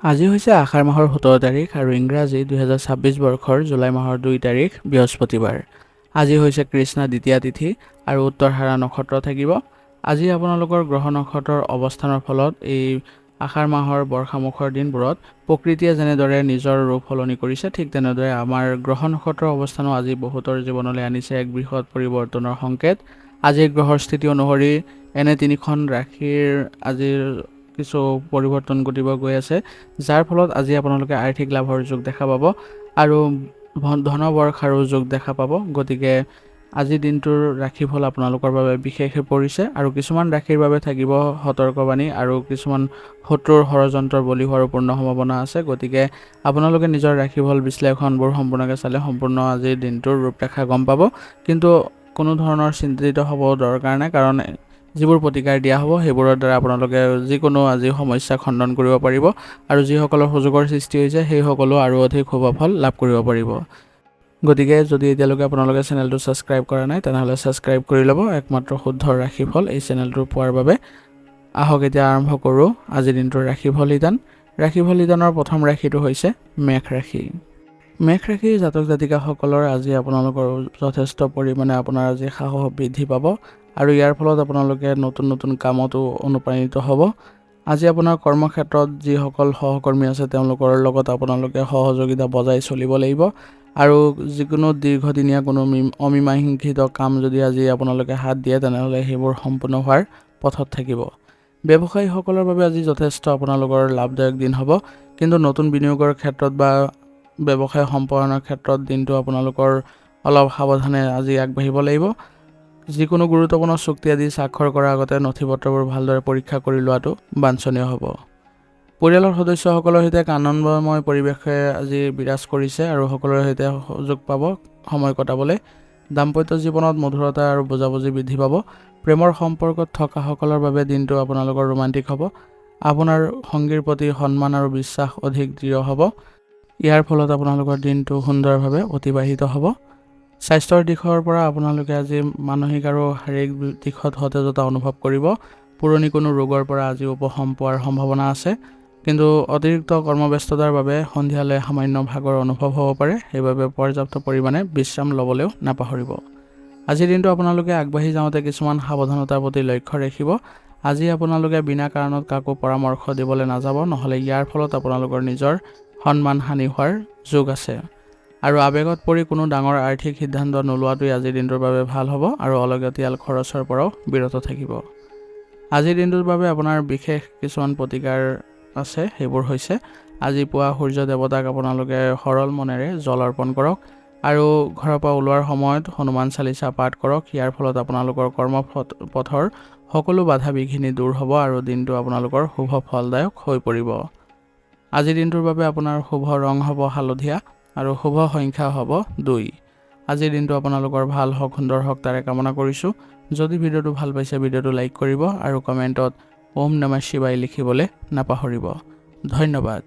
আজি হৈছে আষাৰ মাহৰ ১৭ তাৰিখ আৰু ইংৰাজী ২০২৬ বৰ্ষৰ জুলাই মাহৰ ২ তাৰিখ বৃহস্পতিবাৰ। আজি হৈছে কৃষ্ণা দ্বিতীয়া তিথি আৰু উত্তৰহাৰা নক্ষত্ৰ থাকিব। আজি আপোনালোকৰ গ্ৰহ নক্ষত্ৰৰ অৱস্থানৰ ফলত এই আষাৰ মাহৰ বৰ্ষামুখৰ দিনবোৰত প্ৰকৃতিয়ে যেনেদৰে নিজৰ ৰূপ সলনি কৰিছে, ঠিক তেনেদৰে আমাৰ গ্ৰহ নক্ষত্ৰৰ অৱস্থানো আজি বহুতৰ জীৱনলৈ আনিছে এক বৃহৎ পৰিৱৰ্তনৰ সংকেত। আজিৰ গ্ৰহৰ স্থিতি অনুসৰি এনে তিনিখন ৰাশিৰ আজিৰ কিছু পৰিৱৰ্তন ঘটিব গৈ আছে, যাৰ ফলত আজি আপোনালোকে আৰ্থিক লাভৰ যোগ দেখা পাব আৰু ধনবৰ্ষাৰো যোগ দেখা পাব। গতিকে আজিৰ দিনটোৰ ৰাশিফল আপোনালোকৰ বাবে বিশেষ হৈ পৰিছে আৰু কিছুমান ৰাশিৰ বাবে থাকিব সতৰ্কবাণী আৰু কিছুমান শত্ৰুৰ ষড়যন্ত্ৰৰ বলি হোৱাৰ পূৰ্ণ সম্ভাৱনা আছে। গতিকে আপোনালোকে নিজৰ ৰাশিফল বিশ্লেষণবোৰ সম্পূৰ্ণকৈ চালে সম্পূৰ্ণ আজিৰ দিনটোৰ ৰূপৰেখা গম পাব। কিন্তু কোনো ধৰণৰ চিন্তিত হ'ব দৰকাৰ নাই, কাৰণ যিবোৰ প্ৰতিকাৰ দিয়া হ'ব সেইবোৰৰ দ্বাৰা আপোনালোকে যিকোনো আজি সমস্যা খণ্ডন কৰিব পাৰিব আৰু যিসকলৰ সুযোগৰ সৃষ্টি হৈছে সেইসকলো আৰু অধিক শুভ ফল লাভ কৰিব পাৰিব। গতিকে যদি এতিয়ালৈকে আপোনালোকে চেনেলটো ছাবস্ক্ৰাইব কৰা নাই তেনেহ'লে ছাবস্ক্ৰাইব কৰি ল'ব একমাত্ৰ শুদ্ধ ৰাশিফল এই চেনেলটো পোৱাৰ বাবে। আহক এতিয়া আৰম্ভ কৰোঁ আজিৰ দিনটোৰ ৰাশিফল নিদান। ৰাশিফল নিদানৰ প্ৰথম ৰাশিটো হৈছে মেষ ৰাশি। মেষ ৰাশিৰ জাতক জাতিকাসকলৰ আজি আপোনালোকৰ যথেষ্ট পৰিমাণে আপোনাৰ আজি সাহস বৃদ্ধি পাব আৰু ইয়াৰ ফলত আপোনালোকে নতুন নতুন কামতো অনুপ্ৰাণিত হ'ব। আজি আপোনাৰ কৰ্মক্ষেত্ৰত যিসকল সহকৰ্মী আছে তেওঁলোকৰ লগত আপোনালোকে সহযোগিতা বজাই চলিব লাগিব আৰু যিকোনো দীৰ্ঘদিনীয়া কোনো অমীমাংসিত কাম যদি আজি আপোনালোকে হাত দিয়ে তেনেহ'লে সেইবোৰ সম্পূৰ্ণ হোৱাৰ পথত থাকিব। ব্যৱসায়ীসকলৰ বাবে আজি যথেষ্ট আপোনালোকৰ লাভদায়ক দিন হ'ব, কিন্তু নতুন বিনিয়োগৰ ক্ষেত্ৰত বা ব্যৱসায় সম্পাদনৰ ক্ষেত্ৰত দিনটো আপোনালোকৰ অলপ সাৱধানে আজি আগবাঢ়িব লাগিব। যিকোনো গুৰুত্বপূৰ্ণ চুক্তি আদি স্বাক্ষৰ কৰাৰ আগতে নথি পত্ৰবোৰ ভালদৰে পৰীক্ষা কৰি লোৱাটো বাঞ্ছনীয় হ'ব। পৰিয়ালৰ সদস্যসকলৰ সৈতে এক আনন্দময় পৰিৱেশে আজি বিৰাজ কৰিছে আৰু সকলোৰে সৈতে সুযোগ পাব সময় কটাবলৈ। দাম্পত্য জীৱনত মধুৰতা আৰু বুজাবুজি বৃদ্ধি পাব। প্ৰেমৰ সম্পৰ্কত থকাসকলৰ বাবে দিনটো আপোনালোকৰ ৰোমান্টিক হ'ব। আপোনাৰ সংগীৰ প্ৰতি সন্মান আৰু বিশ্বাস অধিক দৃঢ় হ'ব। ইয়াৰ ফলত আপোনালোকৰ দিনটো সুন্দৰভাৱে অতিবাহিত হ'ব। স্বাস্থ্যৰ দিশৰ পৰা আপোনালোকে আজি মানসিক আৰু শাৰীৰিক দিশত সতেজতা অনুভৱ কৰিব। পুৰণি কোনো ৰোগৰ পৰা আজি উপশম পোৱাৰ সম্ভাৱনা আছে, কিন্তু অতিৰিক্ত কৰ্মব্যস্ততাৰ বাবে সন্ধিয়ালৈ সামান্য ভাগৰ অনুভৱ হ'ব পাৰে, সেইবাবে পৰ্যাপ্ত পৰিমাণে বিশ্ৰাম ল'বলৈও নাপাহৰিব। আজিৰ দিনটো আপোনালোকে আগবাঢ়ি যাওঁতে কিছুমান সাৱধানতাৰ প্ৰতি লক্ষ্য ৰাখিব। আজি আপোনালোকে বিনা কাৰণত কাকো পৰামৰ্শ দিবলৈ নাযাব, নহ'লে ইয়াৰ ফলত আপোনালোকৰ নিজৰ সন্মান হানি হোৱাৰ যোগ আছে। আৰু আৱেগত পৰি কোনো ডাঙৰ আৰ্থিক সিদ্ধান্ত নোলোৱাটোৱেই আজিৰ দিনটোৰ বাবে ভাল হ'ব আৰু অলাগতিয়াল খৰচৰ পৰাও বিৰত থাকিব। আজিৰ দিনটোৰ বাবে আপোনাৰ বিশেষ কিছুমান প্ৰতিকাৰ আছে, সেইবোৰ হৈছে আজি পুৱা সূৰ্য দেৱতাক আপোনালোকে সৰল মনেৰে জল অৰ্পণ কৰক আৰু ঘৰৰ পৰা ওলোৱাৰ সময়ত হনুমান চালিচা পাঠ কৰক। ইয়াৰ ফলত আপোনালোকৰ কৰ্মপথৰ সকলো বাধা বিঘিনি দূৰ হ'ব আৰু দিনটো আপোনালোকৰ শুভ ফলদায়ক হৈ পৰিব। আজিৰ দিনটোৰ বাবে আপোনাৰ শুভ ৰং হ'ব হালধীয়া আৰু শুভ সংখ্যা হ'ব 2। আজিৰ দিনটো আপোনালোকৰ ভাল হওক, সুন্দৰ হওক তাৰে কামনা কৰিছোঁ। যদি ভিডিঅ'টো ভাল পাইছে ভিডিঅ'টো লাইক কৰিব আৰু কমেণ্টত ওম নমঃ শিৱায় লিখিবলৈ নাপাহৰিব। ধন্যবাদ।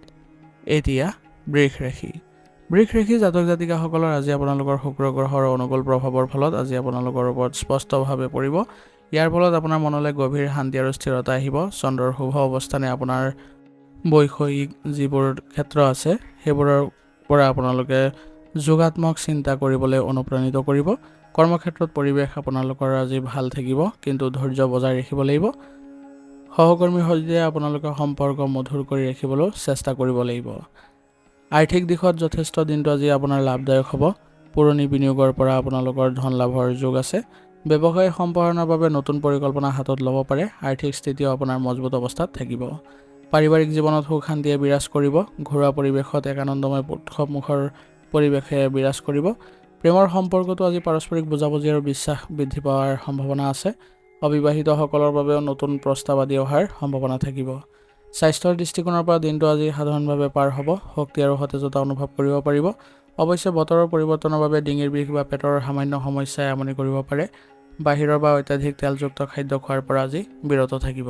এতিয়া বৃষ ৰাশি। বৃষ ৰাশি জাতক জাতিকাসকলৰ আজি আপোনালোকৰ শুক্ৰ গ্ৰহৰ অনুকূল প্ৰভাৱৰ ফলত আজি আপোনালোকৰ ওপৰত স্পষ্টভাৱে পৰিব। ইয়াৰ ফলত আপোনাৰ মনলৈ গভীৰ শান্তি আৰু স্থিৰতা আহিব। চন্দ্ৰৰ শুভ অৱস্থানে আপোনাৰ বৈষয়িক যিবোৰ ক্ষেত্ৰ আছে সেইবোৰৰ পৰা আপোনালোকে যোগাত্মক চিন্তা কৰিবলৈ অনুপ্ৰাণিত কৰিব। কৰ্মক্ষেত্ৰত পৰিৱেশ আপোনালোকৰ আজি ভাল থাকিব, কিন্তু ধৈৰ্য বজাই ৰাখিব লাগিব। সহকৰ্মীৰ সৈতে আপোনালোকে সম্পৰ্ক মধুৰ কৰি ৰাখিবলৈ চেষ্টা কৰিব লাগিব। আৰ্থিক দিশত যথেষ্ট দিনটো আজি আপোনাৰ লাভদায়ক হ'ব। পুৰণি বিনিয়োগৰ পৰা আপোনালোকৰ ধন লাভৰ যোগ আছে। ব্যৱসায় সম্পাদনৰ বাবে নতুন পৰিকল্পনা হাতত ল'ব পাৰে। আৰ্থিক স্থিতিও আপোনাৰ মজবুত অৱস্থাত থাকিব। পাৰিবাৰিক জীৱনত সুখ শান্তিয়ে বিৰাজ কৰিব। ঘৰুৱা পৰিৱেশত এক আনন্দময় উৎসৱমুখৰ পৰিৱেশে বিৰাজ কৰিব। প্ৰেমৰ সম্পৰ্কটো আজি পাৰস্পৰিক বুজাবুজি আৰু বিশ্বাস বৃদ্ধি পোৱাৰ সম্ভাৱনা আছে। অবিবাহিতসকলৰ বাবেও নতুন প্ৰস্তাৱ আদি অহাৰ সম্ভাৱনা থাকিব। স্বাস্থ্যৰ দৃষ্টিকোণৰ পৰা দিনটো আজি সাধাৰণভাৱে পাৰ হ'ব। শক্তি আৰু সতেজতা অনুভৱ কৰিব পাৰিব। অৱশ্যে বতৰৰ পৰিৱৰ্তনৰ বাবে ডিঙিৰ বিষ বা পেটৰ সামান্য সমস্যাই আমনি কৰিব পাৰে। বাহিৰৰ বা অত্যাধিক তেলযুক্ত খাদ্য খোৱাৰ পৰা আজি বিৰত থাকিব।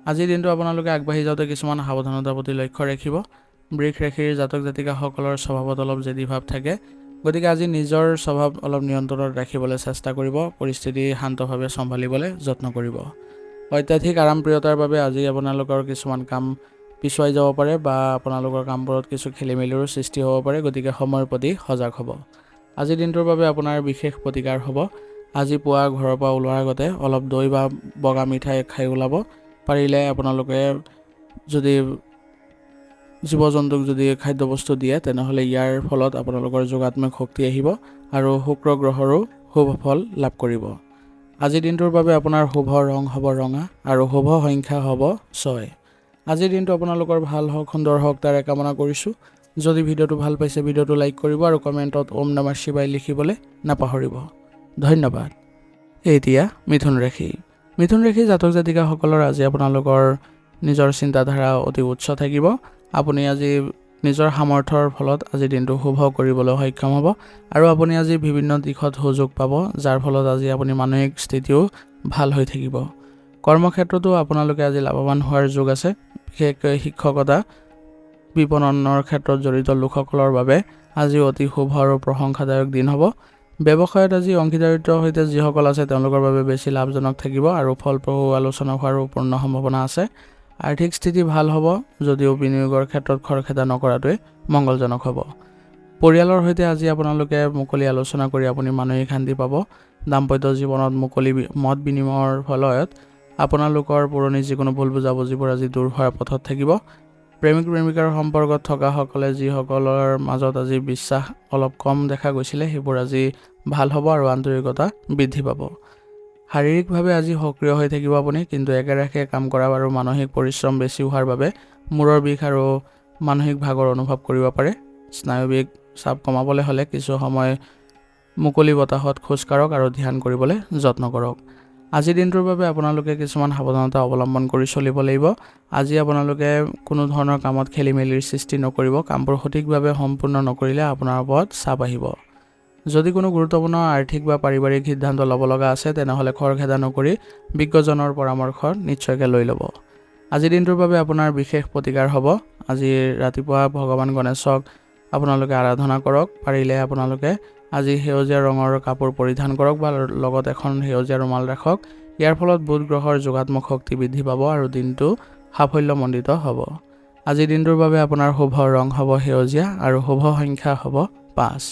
আজিৰ দিনটো আপোনালোকে আগবাঢ়ি যাওঁতে কিছুমান সাৱধানতাৰ প্ৰতি লক্ষ্য ৰাখিব। বৃষ ৰাশিৰ জাতক জাতিকাসকলৰ স্বভাৱত অলপ জেদী ভাৱ থাকে, গতিকে আজি নিজৰ স্বভাৱ অলপ নিয়ন্ত্ৰণত ৰাখিবলৈ চেষ্টা কৰিব। পৰিস্থিতি শান্তভাৱে চম্ভালিবলৈ যত্ন কৰিব। অত্যাধিক আৰামপ্ৰিয়তাৰ বাবে আজি আপোনালোকৰ কিছুমান কাম পিছুৱাই যাব পাৰে বা আপোনালোকৰ কামবোৰত কিছু খেলিমেলিৰো সৃষ্টি হ'ব পাৰে, গতিকে সময়ৰ প্ৰতি সজাগ হ'ব। আজিৰ দিনটোৰ বাবে আপোনাৰ বিশেষ প্ৰতিকাৰ হ'ব। আজি পুৱা ঘৰৰ পৰা ওলোৱাৰ আগতে অলপ দৈ বা বগা মিঠাই খাই ওলাব। পাৰিলে আপোনালোকে যদি জীৱ জন্তুক যদি খাদ্যবস্তু দিয়ে তেনেহ'লে ইয়াৰ ফলত আপোনালোকৰ যোগাত্মক শক্তি আহিব আৰু শুক্ৰ গ্ৰহৰো শুভ ফল লাভ কৰিব। আজিৰ দিনটোৰ বাবে আপোনাৰ শুভ ৰং হ'ব ৰঙা আৰু শুভ সংখ্যা হ'ব 6। আজিৰ দিনটো আপোনালোকৰ ভাল হওক, সুন্দৰ হওক তাৰে কামনা কৰিছোঁ। যদি ভিডিঅ'টো ভাল পাইছে ভিডিঅ'টো লাইক কৰিব আৰু কমেণ্টত ওম নমঃ শিৱায় লিখিবলৈ নাপাহৰিব। ধন্যবাদ। এতিয়া মিথুন ৰাশি। মিথুন ৰাশি জাতক জাতিকাসকলৰ আজি আপোনালোকৰ নিজৰ চিন্তাধাৰা অতি উচ্চ থাকিব। আপুনি আজি নিজৰ সামৰ্থ্যৰ ফলত আজি দিনটো শুভ কৰিবলৈ সক্ষম হ'ব আৰু আপুনি আজি বিভিন্ন দিশত সুযোগ পাব, যাৰ ফলত আজি আপুনি মানসিক স্থিতিও ভাল হৈ থাকিব। কৰ্মক্ষেত্ৰতো আপোনালোকে আজি লাভৱান হোৱাৰ যোগ আছে। বিশেষকৈ শিক্ষকতা, বিপণনৰ ক্ষেত্ৰত জড়িত লোকসকলৰ বাবে আজি অতি শুভ আৰু প্ৰশংসাদায়ক দিন হ'ব। ব্যৱসায়ত আজি অংশীদাৰিত্বৰ সৈতে যিসকল আছে তেওঁলোকৰ বাবে বেছি লাভজনক থাকিব আৰু ফলপ্ৰসূ আলোচনা হোৱাৰো পূৰ্ণ সম্ভাৱনা আছে। আৰ্থিক স্থিতি ভাল হ'ব, যদিও বিনিয়োগৰ ক্ষেত্ৰত খৰখেদা নকৰাটোৱে মংগলজনক হ'ব। পৰিয়ালৰ সৈতে আজি আপোনালোকে মুকলি আলোচনা কৰি আপুনি মানসিক শান্তি পাব। দাম্পত্য জীৱনত মুকলি মত বিনিময়ৰ ফলত আপোনালোকৰ পুৰণি যিকোনো ভুল বুজাবুজিবোৰ আজি দূৰ হোৱাৰ পথত থাকিব। প্ৰেমিক প্ৰেমিকাৰ সম্পৰ্কত থকাসকলে যিসকলৰ মাজত আজি বিশ্বাস অলপ কম দেখা গৈছিলে সেইবোৰ আজি ভাল হ'ব আৰু আন্তৰিকতা বৃদ্ধি পাব। শাৰীৰিকভাৱে আজি সক্ৰিয় হৈ থাকিব আপুনি, কিন্তু একেৰাশে কাম কৰা আৰু মানসিক পৰিশ্ৰম বেছি হোৱাৰ বাবে মূৰৰ বিষ আৰু মানসিক ভাগৰ অনুভৱ কৰিব পাৰে। স্নায়ুবিক চাপ কমাবলৈ হ'লে কিছু সময় মুকলি বতাহত খোজ কাঢ়ক আৰু ধ্যান কৰিবলৈ যত্ন কৰক। আজিৰ দিনটোৰ বাবে আপোনালোকে কিছুমান সাৱধানতা অৱলম্বন কৰি চলিব লাগিব। আজি আপোনালোকে কোনো ধৰণৰ কামত খেলি মেলিৰ সৃষ্টি নকৰিব। কামবোৰ সঠিকভাৱে সম্পূৰ্ণ নকৰিলে আপোনাৰ ওপৰত চাপ আহিব। যদি কোনো গুৰুত্বপূৰ্ণ আৰ্থিক বা পাৰিবাৰিক সিদ্ধান্ত ল'ব লগা আছে তেনেহ'লে খৰখেদা নকৰি বিজ্ঞজনৰ পৰামৰ্শ নিশ্চয়কৈ লৈ ল'ব। আজিৰ দিনটোৰ বাবে আপোনাৰ বিশেষ প্ৰতিকাৰ হ'ব। আজি ৰাতিপুৱা ভগৱান গণেশক আপোনালোকে আৰাধনা কৰক। পাৰিলে আপোনালোকে আজি সেউজীয়া ৰঙৰ কাপোৰ পৰিধান কৰক বা লগত এখন সেউজীয়া ৰুমাল ৰাখক। ইয়াৰ ফলত বুধ গ্ৰহৰ যোগাত্মক শক্তি বৃদ্ধি পাব আৰু দিনটো সাফল্যমণ্ডিত হ'ব। আজিৰ দিনটোৰ বাবে আপোনাৰ শুভ ৰং হ'ব সেউজীয়া আৰু শুভ সংখ্যা হ'ব 5।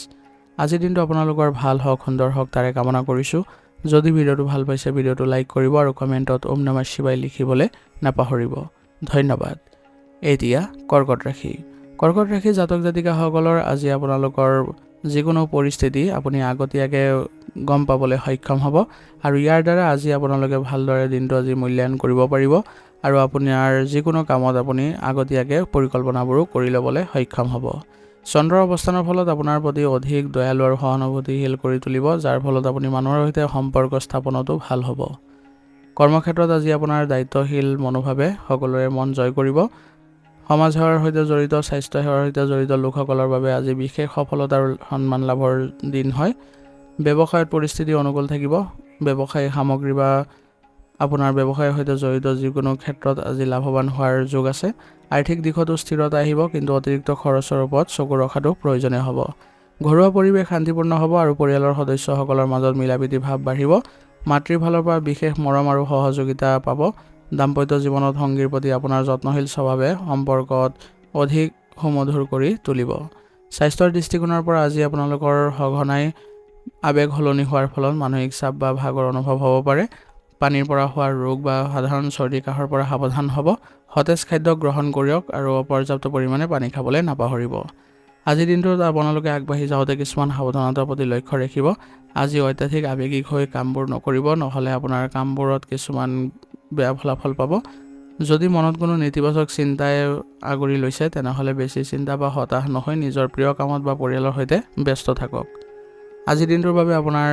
আজিৰ দিনটো আপোনালোকৰ ভাল হওক, সুন্দৰ হওক তাৰে কামনা কৰিছোঁ। যদি ভিডিঅ'টো ভাল পাইছে ভিডিঅ'টো লাইক কৰিব আৰু কমেণ্টত ওম নমঃ শিৱায় লিখিবলৈ নাপাহৰিব। ধন্যবাদ। এতিয়া কৰ্কট ৰাশি। কৰ্কট ৰাশি জাতক জাতিকাসকলৰ আজি আপোনালোকৰ যিকোনো পৰিস্থিতি আপুনি আগতীয়াকৈ গম পাবলৈ সক্ষম হ'ব আৰু ইয়াৰ দ্বাৰা আজি আপোনালোকে ভালদৰে দিনটো আজি মূল্যায়ন কৰিব পাৰিব আৰু আপোনাৰ যিকোনো কামত আপুনি আগতীয়াকৈ পৰিকল্পনাবোৰো কৰি ল'বলৈ সক্ষম হ'ব। চন্দ্ৰৰ অৱস্থানৰ ফলত আপোনাৰ প্ৰতি অধিক দয়ালু আৰু সহানুভূতিশীল কৰি তুলিব, যাৰ ফলত আপুনি মানুহৰ সৈতে সম্পৰ্ক স্থাপনতো ভাল হ'ব। কৰ্মক্ষেত্ৰত আজি আপোনাৰ দায়িত্বশীল মনোভাৱে সকলোৰে মন জয় কৰিব। সমাজ সেৱাৰ সৈতে জড়িত, স্বাস্থ্য সেৱাৰ সৈতে জড়িত লোকসকলৰ বাবে আজি বিশেষ সফলতা আৰু সন্মান লাভৰ দিন হয়। ব্যৱসায়ত পৰিস্থিতি অনুকূল থাকিব। ব্যৱসায়িক সামগ্ৰী বা আপোনাৰ ব্যৱসায়ৰ সৈতে জড়িত যিকোনো ক্ষেত্ৰত আজি লাভৱান হোৱাৰ যোগ আছে। আৰ্থিক দিশতো স্থিৰতা আহিব, কিন্তু অতিৰিক্ত খৰচৰ ওপৰত চকু ৰখাটো প্ৰয়োজনীয় হ'ব। ঘৰুৱা পৰিৱেশ শান্তিপূৰ্ণ হ'ব আৰু পৰিয়ালৰ সদস্যসকলৰ মাজত মিলাপ্ৰীতি ভাৱ বাঢ়িব। মাতৃৰ ফালৰ পৰা বিশেষ মৰম আৰু সহযোগিতা পাব। দাম্পত্য জীৱনত সংগীৰ প্ৰতি আপোনাৰ যত্নশীল স্বভাৱে সম্পৰ্কত অধিক সুমধুৰ কৰি তুলিব। স্বাস্থ্যৰ দৃষ্টিকোণৰ পৰা আজি আপোনালোকৰ সঘনাই আৱেগ সলনি হোৱাৰ ফলত মানসিক চাপ বা ভাগৰ অনুভৱ হ'ব পাৰে। পানীৰ পৰা হোৱা ৰোগ বা সাধাৰণ চৰ্দি কাহৰ পৰা সাৱধান হ'ব। সতেজ খাদ্য গ্ৰহণ কৰক আৰু পৰ্যাপ্ত পৰিমাণে পানী খাবলৈ নাপাহৰিব। আজিৰ দিনটোত আপোনালোকে আগবাঢ়ি যাওঁতে কিছুমান সাৱধানতাৰ প্ৰতি লক্ষ্য ৰাখিব। আজি অত্যাধিক আৱেগিক হৈ কামবোৰ নকৰিব, নহ'লে আপোনাৰ কামবোৰত কিছুমান বেয়া ফলাফল পাব। যদি মনত কোনো নেতিবাচক চিন্তাই আগুৰি লৈছে তেনেহ'লে বেছি চিন্তা বা হতাশ নহৈ নিজৰ প্ৰিয় কামত বা পৰিয়ালৰ সৈতে ব্যস্ত থাকক। আজিৰ দিনটোৰ বাবে আপোনাৰ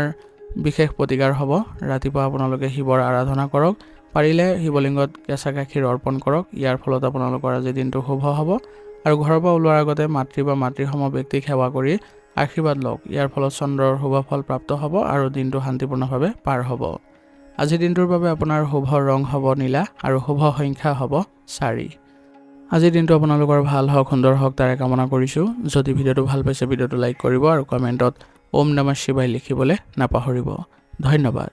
বিশেষ প্ৰতিকাৰ হ'ব। ৰাতিপুৱা আপোনালোকে শিৱৰ আৰাধনা কৰক। পাৰিলে শিৱলিংগত কেঁচা গাখীৰ অৰ্পণ কৰক। ইয়াৰ ফলত আপোনালোকৰ আজিৰ দিনটো শুভ হ'ব আৰু ঘৰৰ পৰা ওলোৱাৰ আগতে মাতৃ বা মাতৃসম ব্যক্তিক সেৱা কৰি আশীৰ্বাদ লওক। ইয়াৰ ফলত চন্দ্ৰৰ শুভ ফল প্ৰাপ্ত হ'ব আৰু দিনটো শান্তিপূৰ্ণভাৱে পাৰ হ'ব। আজিৰ দিনটোৰ বাবে আপোনাৰ শুভ ৰং হ'ব নীলা আৰু শুভ সংখ্যা হ'ব 4। আজিৰ দিনটো আপোনালোকৰ ভাল হওক, সুন্দৰ হওক তাৰে কামনা কৰিছোঁ। যদি ভিডিঅ'টো ভাল পাইছে ভিডিঅ'টো লাইক কৰিব আৰু কমেণ্টত ওম নমঃ শিৱায় লিখিবলৈ নাপাহৰিব। ধন্যবাদ।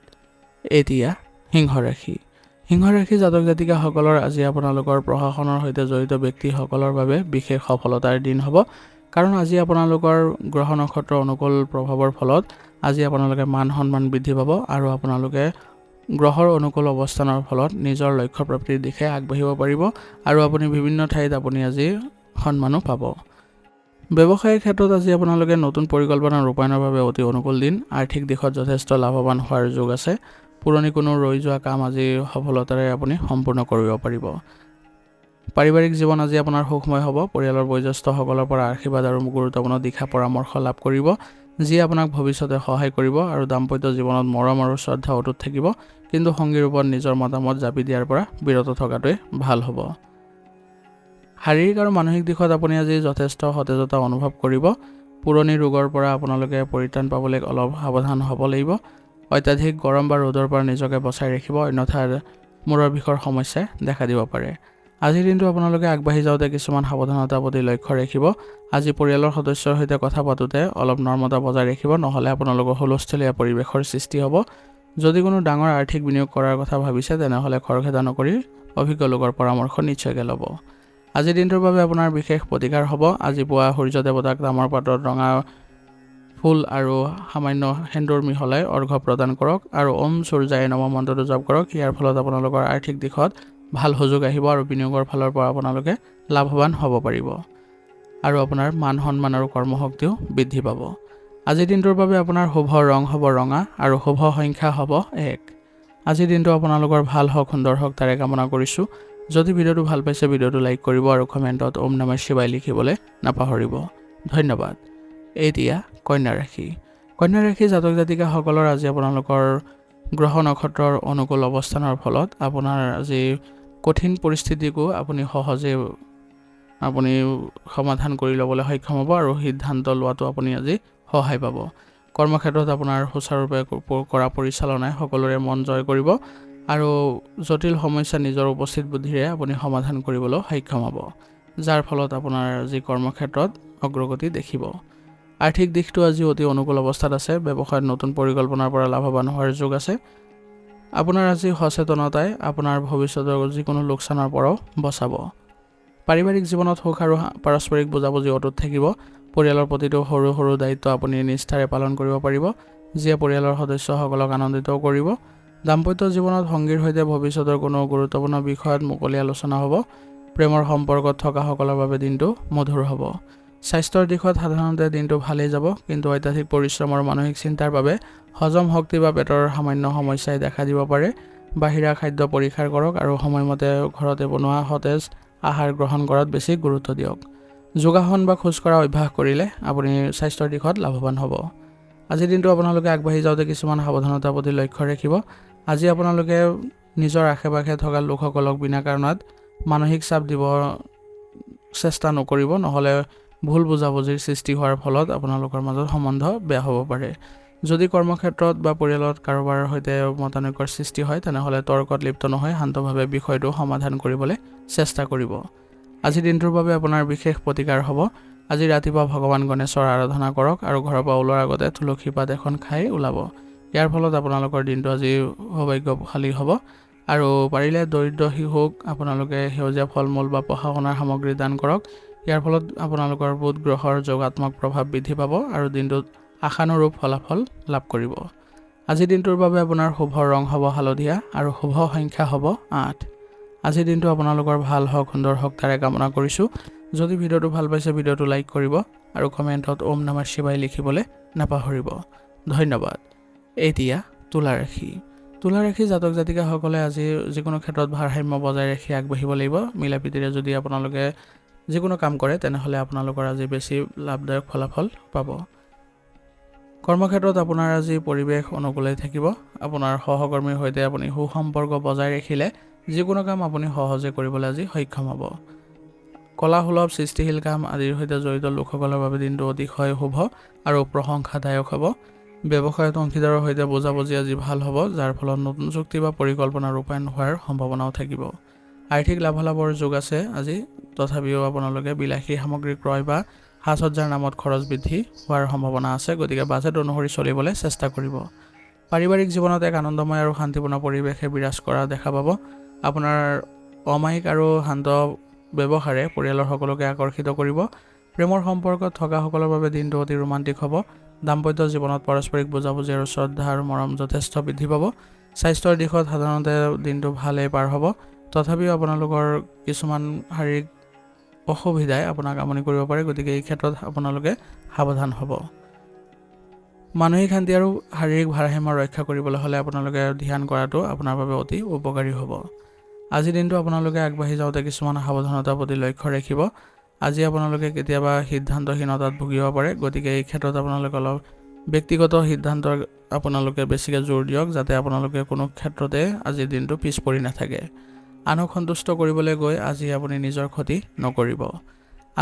এতিয়া সিংহ ৰাশি। সিংহ ৰাশি জাতক জাতিকাসকলৰ আজি আপোনালোকৰ প্ৰশাসনৰ সৈতে জড়িত ব্যক্তিসকলৰ বাবে বিশেষ সফলতাৰ দিন হ'ব, কাৰণ আজি আপোনালোকৰ গ্ৰহ নক্ষত্ৰ অনুকূল প্ৰভাৱৰ ফলত আজি আপোনালোকে মান সন্মান বৃদ্ধি পাব আৰু আপোনালোকে গ্ৰহৰ অনুকূল অৱস্থানৰ ফলত নিজৰ লক্ষ্য প্ৰাপ্তিৰ দিশে আগবাঢ়িব পাৰিব আৰু আপুনি বিভিন্ন ঠাইত আপুনি আজি সন্মানো পাব। ব্যৱসায়িক ক্ষেত্ৰত আজি আপোনালোকে নতুন পৰিকল্পনা ৰূপায়ণৰ বাবে অতি অনুকূল দিন। আৰ্থিক দিশত যথেষ্ট লাভৱান হোৱাৰ যোগ আছে। পুৰণি কোনো ৰৈ যোৱা কাম আজি সফলতাৰে আপুনি সম্পূৰ্ণ কৰিব পাৰিব। পাৰিবাৰিক জীৱন আজি আপোনাৰ সুখময় হ'ব। পৰিয়ালৰ বয়োজ্যেষ্ঠসকলৰ পৰা আশীৰ্বাদ আৰু গুৰুত্বপূৰ্ণ দিশা পৰামৰ্শ লাভ কৰিব, যিয়ে আপোনাক ভৱিষ্যতে সহায় কৰিব আৰু দাম্পত্য জীৱনত মৰম আৰু শ্ৰদ্ধা অটুট থাকিব। কিন্তু সংগীৰ ওপৰত নিজৰ মতামত জাপি দিয়াৰ পৰা বিৰত থকাটোৱে ভাল হ'ব। শাৰীৰিক আৰু মানসিক দিশত আপুনি আজি যথেষ্ট সতেজতা অনুভৱ কৰিব। পুৰণি ৰোগৰ পৰা আপোনালোকে পৰিত্ৰাণ পাবলৈ অলপ সাৱধান হ'ব লাগিব। অত্যাধিক গৰম বা ৰ'দৰ পৰা নিজকে বচাই ৰাখিব, অন্যথা মূৰৰ বিষৰ সমস্যাই দেখা দিব পাৰে। আজিৰ দিনটো আপোনালোকে আগবাঢ়ি যাওঁতে কিছুমান সাৱধানতাৰ প্ৰতি লক্ষ্য ৰাখিব। আজি পৰিয়ালৰ সদস্যৰ সৈতে কথা পাতোঁতে অলপ নৰ্মতা বজাই ৰাখিব, নহ'লে আপোনালোকৰ হুলস্থুলীয়া পৰিৱেশৰ সৃষ্টি হ'ব। যদি কোনো ডাঙৰ আৰ্থিক বিনিয়োগ কৰাৰ কথা ভাবিছে, তেনেহ'লে খৰখেদা নকৰি অভিজ্ঞ লোকৰ পৰামৰ্শ নিশ্চয়কৈ ল'ব। আজিৰ দিনটোৰ বাবে আপোনাৰ বিশেষ প্ৰতিকাৰ হ'ব। আজি পুৱা সূৰ্য দেৱতাক তামৰ পাত্ৰত ৰঙা ফুল আৰু সামান্য সেন্দুৰ মিহলাই অৰ্ঘ্য প্ৰদান কৰক আৰু ওম সূৰ্যায় নমঃ মন্ত্ৰটো জপ কৰক। ইয়াৰ ফলত আপোনালোকৰ আৰ্থিক দিশত ভাল সুযোগ আহিব আৰু বিনিয়োগৰ ফালৰ পৰা আপোনালোকে লাভৱান হ'ব পাৰিব আৰু আপোনাৰ মান সন্মান আৰু কৰ্মশক্তিও বৃদ্ধি পাব। আজিৰ দিনটোৰ বাবে আপোনাৰ শুভ ৰং হ'ব ৰঙা আৰু শুভ সংখ্যা হ'ব 1। আজিৰ দিনটো আপোনালোকৰ ভাল হওক, সুন্দৰ হওক তাৰে কামনা কৰিছোঁ। যদি ভিডিঅ'টো ভাল পাইছে, ভিডিঅ'টো লাইক কৰিব আৰু কমেণ্টত ওম নমঃ শিৱায় লিখিবলৈ নাপাহৰিব। ধন্যবাদ। এতিয়া কন্যা ৰাশি। কন্যা ৰাশি জাতক জাতিকাসকলৰ আজি আপোনালোকৰ গ্ৰহ নক্ষত্ৰৰ অনুকূল অৱস্থানৰ ফলত আপোনাৰ আজি কঠিন পৰিস্থিতিকো আপুনি সহজে সমাধান কৰি ল'বলৈ সক্ষম হ'ব আৰু সিদ্ধান্ত লোৱাটো আপুনি আজি সহায় পাব। কৰ্মক্ষেত্ৰত আপোনাৰ সুচাৰুৰূপে কৰা পৰিচালনাই সকলোৰে মন জয় কৰিব আৰু জটিল সমস্যা নিজৰ উপস্থিত বুদ্ধিৰে আপুনি সমাধান কৰিবলৈ সক্ষম হ'ব, যাৰ ফলত আপোনাৰ আজি কৰ্মক্ষেত্ৰত অগ্ৰগতি দেখিব। আৰ্থিক দিশটো আজি অতি অনুকূল অৱস্থাত আছে। ব্যৱসায়ত নতুন পৰিকল্পনাৰ পৰা লাভৱান হোৱাৰ যোগ আছে। আপোনাৰ আজি সচেতনতাই আপোনাৰ ভৱিষ্যতৰ যিকোনো লোকচানৰ পৰাও বচাব। পাৰিবাৰিক জীৱনত সুখ আৰু পাৰস্পৰিক বুজাবুজি অটুট থাকিব। পৰিয়ালৰ প্ৰতিটো সৰু সৰু দায়িত্ব আপুনি নিষ্ঠাৰে পালন কৰিব পাৰিব, যিয়ে পৰিয়ালৰ সদস্যসকলক আনন্দিতও কৰিব। দাম্পত্য জীৱনত সংগীৰ সৈতে ভৱিষ্যতৰ কোনো গুৰুত্বপূৰ্ণ বিষয়ত মুকলি আলোচনা হ'ব। প্ৰেমৰ সম্পৰ্কত থকাসকলৰ বাবে দিনটো মধুৰ হ'ব। স্বাস্থ্যৰ দিশত সাধাৰণতে দিনটো ভালেই যাব, কিন্তু অত্যাধিক পৰিশ্ৰম আৰু মানসিক চিন্তাৰ বাবে হজম শক্তি বা পেটৰ সামান্য সমস্যাই দেখা দিব পাৰে। বাহিৰা খাদ্য পৰিহাৰ কৰক আৰু সময়মতে ঘৰতে বনোৱা সতেজ আহাৰ গ্ৰহণ কৰাত বেছি গুৰুত্ব দিয়ক। যোগাসন বা খোজকঢ়া অভ্যাস কৰিলে আপুনি স্বাস্থ্যৰ দিশত লাভৱান হ'ব। আজিৰ দিনটো আপোনালোকে আগবাঢ়ি যাওঁতে কিছুমান সাৱধানতাৰ প্ৰতি লক্ষ্য ৰাখিব। আজি আপোনালোকে নিজৰ আশে পাশে থকা লোকসকলক বিনা কাৰণত মানসিক চাপ দিব চেষ্টা নকৰিব, নহ'লে ভুল বুজাবুজিৰ সৃষ্টি হোৱাৰ ফলত আপোনালোকৰ মাজত সম্বন্ধ বেয়া হ'ব পাৰে। যদি কৰ্মক্ষেত্ৰত বা পৰিয়ালত কাৰোবাৰ সৈতে মতানৈক্যৰ সৃষ্টি হয়, তেনেহ'লে তৰ্কত লিপ্ত নহয় শান্তভাৱে বিষয়টো সমাধান কৰিবলৈ চেষ্টা কৰিব। আজিৰ দিনটোৰ বাবে আপোনাৰ বিশেষ প্ৰতিকাৰ হ'ব। আজি ৰাতিপুৱা ভগৱান গণেশৰ আৰাধনা কৰক আৰু ঘৰৰ পৰা ওলোৱাৰ আগতে তুলসী পাত এখন খাই ওলাব। ইয়াৰ ফলত আপোনালোকৰ দিনটো আজি সৌভাগ্যশালী হ'ব আৰু পাৰিলে দৰিদ্ৰ শিশুক আপোনালোকে সেউজীয়া ফল মূল বা পঢ়া শুনাৰ সামগ্ৰী দান কৰক। ইয়াৰ ফলত আপোনালোকৰ বুধ গ্ৰহৰ যোগাত্মক প্ৰভাৱ বৃদ্ধি পাব আৰু দিনটোত আশানুৰূপ ফলাফল লাভ কৰিব। আজিৰ দিনটোৰ বাবে আপোনাৰ শুভ ৰং হ'ব হালধীয়া আৰু শুভ সংখ্যা হ'ব 8। আজিৰ দিনটো আপোনালোকৰ ভাল হওক, সুন্দৰ হওক তাৰে কামনা কৰিছোঁ। যদি ভিডিঅ'টো ভাল পাইছে, ভিডিঅ'টো লাইক কৰিব আৰু কমেণ্টত ওম নমঃ শিৱায় লিখিবলৈ নাপাহৰিব। ধন্যবাদ। এতিয়া তুলা ৰাশি। তুলা ৰাশি জাতক জাতিকাসকলে আজি যিকোনো ক্ষেত্ৰত ভাৰসাম্য বজাই ৰাখি আগবাঢ়িব লাগিব। মিলাপ্ৰীতিৰে যদি আপোনালোকে যিকোনো কাম কৰে, তেনেহ'লে আপোনালোকৰ আজি বেছি লাভদায়ক ফলাফল পাব। কৰ্মক্ষেত্ৰত আপোনাৰ আজি পৰিৱেশ অনুকূলেই থাকিব। আপোনাৰ সহকৰ্মীৰ সৈতে আপুনি সুসম্পৰ্ক বজাই ৰাখিলে যিকোনো কাম আপুনি সহজে কৰিবলৈ আজি সক্ষম হ'ব। কলা সুলভ সৃষ্টিশীল কাম আদিৰ সৈতে জড়িত লোকসকলৰ বাবে দিনটো অতিশয় শুভ আৰু প্ৰশংসাদায়ক হ'ব। ব্যৱসায়ত অংশীদাৰৰ সৈতে বুজাবুজি আজি ভাল হ'ব, যাৰ ফলত নতুন চুক্তি বা পৰিকল্পনা ৰূপায়ণ হোৱাৰ সম্ভাৱনাও থাকিব। আৰ্থিক লাভালাভৰ যোগ আছে আজি, তথাপিও আপোনালোকে বিলাসী সামগ্ৰী ক্ৰয় বা সাজ সজ্জাৰ নামত খৰচ বৃদ্ধি হোৱাৰ সম্ভাৱনা আছে, গতিকে বাজেট অনুসৰি চলিবলৈ চেষ্টা কৰিব। পাৰিবাৰিক জীৱনত এক আনন্দময় আৰু শান্তিপূৰ্ণ পৰিৱেশে বিৰাজ কৰা দেখা পাব। আপোনাৰ অমায়িক আৰু শান্ত ব্যৱহাৰে পৰিয়ালৰ সকলোকে আকৰ্ষিত কৰিব। প্ৰেমৰ সম্পৰ্কত থকাসকলৰ বাবে দিনটো অতি ৰোমান্টিক হ'ব। দাম্পত্য জীৱনত পাৰস্পৰিক বুজাবুজি আৰু শ্ৰদ্ধা আৰু মৰম যথেষ্ট বৃদ্ধি পাব। স্বাস্থ্যৰ দিশত সাধাৰণতে দিনটো ভালেই পাৰ হ'ব। তথাপিও আপোনালোকৰ কিছুমান শাৰীৰিক অসুবিধাই আপোনাক আমনি কৰিব পাৰে, গতিকে এই ক্ষেত্ৰত আপোনালোকে সাৱধান হ'ব। মানসিক শান্তি আৰু শাৰীৰিক ভাৰসাম্য ৰক্ষা কৰিবলৈ হ'লে আপোনালোকে ধ্যান কৰাটো আপোনাৰ বাবে অতি উপকাৰী হ'ব। আজিৰ দিনটো আপোনালোকে আগবাঢ়ি যাওঁতে কিছুমান সাৱধানতাৰ প্ৰতি লক্ষ্য ৰাখিব। আজি আপোনালোকে কেতিয়াবা সিদ্ধান্তহীনতাত ভুগিব পাৰে, গতিকে এই ক্ষেত্ৰত আপোনালোকে অলপ ব্যক্তিগত সিদ্ধান্ত আপোনালোকে বেছিকৈ জোৰ দিয়ক, যাতে আপোনালোকে কোনো ক্ষেত্ৰতে আজিৰ দিনটো পিছ পৰি নাথাকে। আনক সন্তুষ্ট কৰিবলৈ গৈ আজি আপুনি নিজৰ ক্ষতি নকৰিব।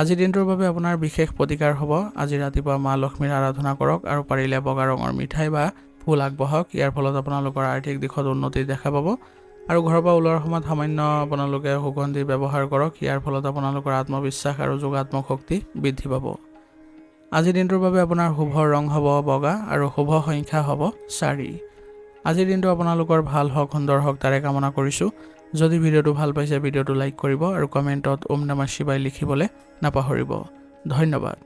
আজিৰ দিনটোৰ বাবে আপোনাৰ বিশেষ প্ৰতিকাৰ হ'ব। আজি ৰাতিপুৱা মা লক্ষ্মীৰ আৰাধনা কৰক আৰু পাৰিলে বগা ৰঙৰ মিঠাই বা ফুল আগবঢ়াওক। ইয়াৰ ফলত আপোনালোকৰ আৰ্থিক দিশত উন্নতি দেখা পাব। আৰু ঘৰৰ পৰা ওলোৱাৰ সময়ত সামান্য আপোনালোকে সুগন্ধি ব্যৱহাৰ কৰক। ইয়াৰ ফলত আপোনালোকৰ আত্মবিশ্বাস আৰু যোগাত্মক শক্তি বৃদ্ধি পাব। আজিৰ দিনটোৰ বাবে আপোনাৰ শুভ ৰং হ'ব বগা আৰু শুভ সংখ্যা হ'ব 4। আজিৰ দিনটো আপোনালোকৰ ভাল হওক, সুন্দৰ হওক তাৰে কামনা কৰিছোঁ। যদি ভিডিঅ'টো ভাল পাইছে ভিডিঅ'টো লাইক কৰিব আৰু কমেণ্টত ওম নমঃ শিৱায় লিখিবলৈ নাপাহৰিব। ধন্যবাদ।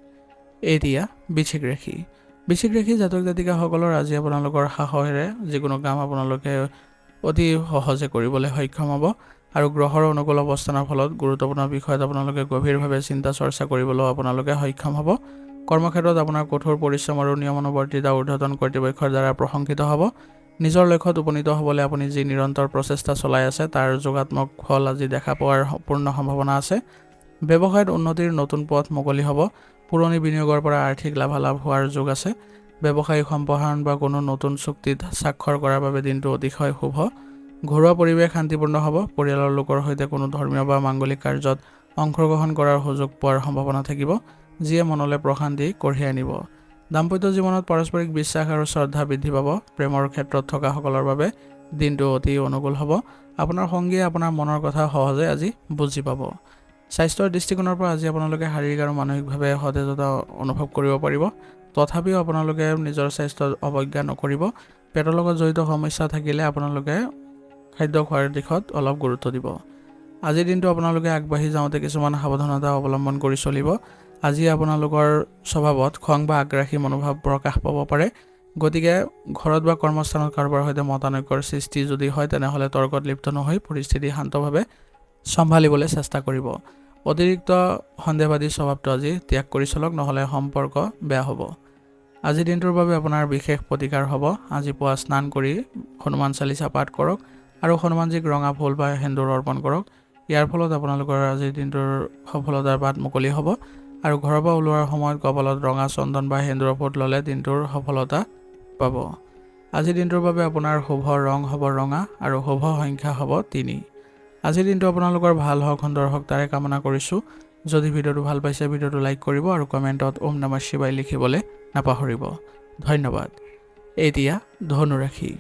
এতিয়া বৃশ্চিক ৰাশি। বৃশ্চিক ৰাশি জাতক জাতিকাসকলৰ আজি আপোনালোকৰ সাহসেৰে যিকোনো কাম আপোনালোকে অতি সহজে কৰিবলৈ সক্ষম হ'ব। আৰু গ্ৰহৰ অনুকূল অৱস্থানৰ ফলত গুৰুত্বপূৰ্ণ বিষয়ত আপোনালোকে গভীৰভাৱে চিন্তা চৰ্চা কৰিবলৈও আপোনালোকে সক্ষম হ'ব। কৰ্মক্ষেত্ৰত আপোনাৰ কঠোৰ পৰিশ্ৰম আৰু নিয়মানুৱৰ্তিতা ঊৰ্ধ্বতন কৰ্তৃপক্ষৰ দ্বাৰা প্ৰশংসিত হ'ব। নিজৰ লক্ষ্যত উপনীত হ'বলৈ আপুনি যি নিৰন্তৰ প্ৰচেষ্টা চলাই আছে তাৰ যোগাত্মক ফল আজি দেখা পোৱাৰ পূৰ্ণ সম্ভাৱনা আছে। ব্যৱসায়ত উন্নতিৰ নতুন পথ মুকলি হ'ব। পুৰণি বিনিয়োগৰ পৰা আৰ্থিক লাভালাভ হোৱাৰ যোগ আছে। ব্যৱসায়িক সম্প্ৰসাৰণ বা কোনো নতুন চুক্তিত স্বাক্ষৰ কৰাৰ বাবে দিনটো অতিশয় শুভ। ঘৰুৱা পৰিৱেশ শান্তিপূৰ্ণ হ'ব। পৰিয়ালৰ লোকৰ সৈতে কোনো ধৰ্মীয় বা মাংগলিক কাৰ্যত অংশগ্ৰহণ কৰাৰ সুযোগ পোৱাৰ সম্ভাৱনা থাকিব, যিয়ে মনলৈ প্ৰশান্তি কঢ়িয়াই আনিব। দাম্পত্য জীৱনত পাৰস্পৰিক বিশ্বাস আৰু শ্ৰদ্ধা বৃদ্ধি পাব। প্ৰেমৰ ক্ষেত্ৰত থকাসকলৰ বাবে দিনটো অতি অনুকূল হ'ব। আপোনাৰ সংগীয়ে আপোনাৰ মনৰ কথা সহজে আজি বুজি পাব। স্বাস্থ্যৰ দৃষ্টিকোণৰ পৰা আজি আপোনালোকে শাৰীৰিক আৰু মানসিকভাৱে সতেজতা অনুভৱ কৰিব পাৰিব। তথাপিও আপোনালোকে নিজৰ স্বাস্থ্যত অৱজ্ঞা নকৰিব। পেটৰ লগত জড়িত সমস্যা থাকিলে আপোনালোকে খাদ্য খোৱাৰ দিশত অলপ গুৰুত্ব দিব। আজিৰ দিনটো আপোনালোকে আগবাঢ়ি যাওঁতে কিছুমান সাৱধানতা অৱলম্বন কৰি চলিব। আজি আপোনালোকৰ স্বভাৱত খং বা আগ্ৰাসী মনোভাৱ প্ৰকাশ পাব পাৰে, গতিকে ঘৰত বা কৰ্মস্থানত কাৰোবাৰ সৈতে মতানৈক্যৰ সৃষ্টি যদি হয় তেনেহ'লে তৰ্কত লিপ্ত নহৈ পৰিস্থিতি শান্তভাৱে চম্ভালিবলৈ চেষ্টা কৰিব। অতিৰিক্ত সন্দেহবাদী স্বভাৱটো আজি ত্যাগ কৰি চলক, নহ'লে সম্পৰ্ক বেয়া হ'ব। আজিৰ দিনটোৰ বাবে আপোনাৰ বিশেষ প্ৰতিকাৰ হ'ব। আজি পুৱা স্নান কৰি হনুমান চালিচা পাঠ কৰক আৰু হনুমানজীক ৰঙা ফুল বা সেন্দুৰ অৰ্পণ কৰক। ইয়াৰ ফলত আপোনালোকৰ আজিৰ দিনটোৰ সফলতাৰ বাট মুকলি হ'ব। আৰু ঘৰৰ পৰা ওলোৱাৰ সময়ত কপালত ৰঙা চন্দন বা সেন্দুৰৰ ফোঁট ল'লে দিনটোৰ সফলতা পাব। আজিৰ দিনটোৰ বাবে আপোনাৰ শুভ ৰং হ'ব ৰঙা আৰু শুভ সংখ্যা হ'ব 3। আজিৰ দিনটো আপোনালোকৰ ভাল হওক, সুন্দৰ হওক তাৰে কামনা কৰিছোঁ। যদি ভিডিঅ'টো ভাল পাইছে ভিডিঅ'টো লাইক কৰিব আৰু কমেণ্টত ওম নমঃ শিৱায় লিখিবলৈ নাপাহৰিব। ধন্যবাদ। এতিয়া ধনু ৰাশি।